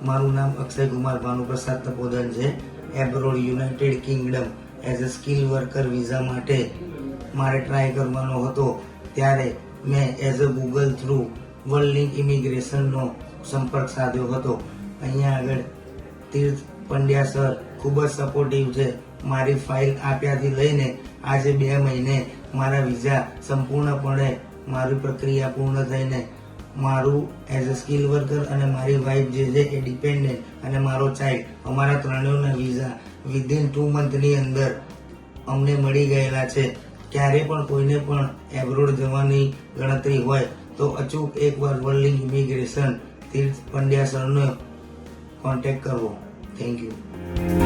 મારું નામ અક્ષય કુમાર ભાનુપ્રસાદ તપોદન છે. Abroad United Kingdom as a skill worker visa માટે મારે ટ્રાય કરવાનો હતો. ત્યારે મેં as a Google through World Link ઇમિગ્રેશનનો સંપર્ક સાધ્યો હતો. અહીંયા આગળ તીર્થ પંડ્યા સર ખૂબ જ સપોર્ટિવ છે. મારી ફાઇલ આપ્યાથી લઈને આજે 2 મહિને મારા વિઝા સંપૂર્ણપણે મારી પ્રક્રિયા પૂર્ણ થઈને મારું એઝ અ સ્કિલ વર્કર અને મારી વાઇફ જે છે એ ડિપેન્ડન્ટ અને મારો ચાઇલ્ડ અમારા ત્રણેયના વિઝા વિધિન 2 મંથની અંદર અમને મળી ગયેલા છે. ક્યારે પણ કોઈને પણ એબ્રોડ જવાની ગણતરી હોય તો અચૂક એકવાર વર્લ્ડ લિંક ઇમિગ્રેશન તીર્થ પંડ્યા સરનો કોન્ટેક્ટ કરવો. Thank you.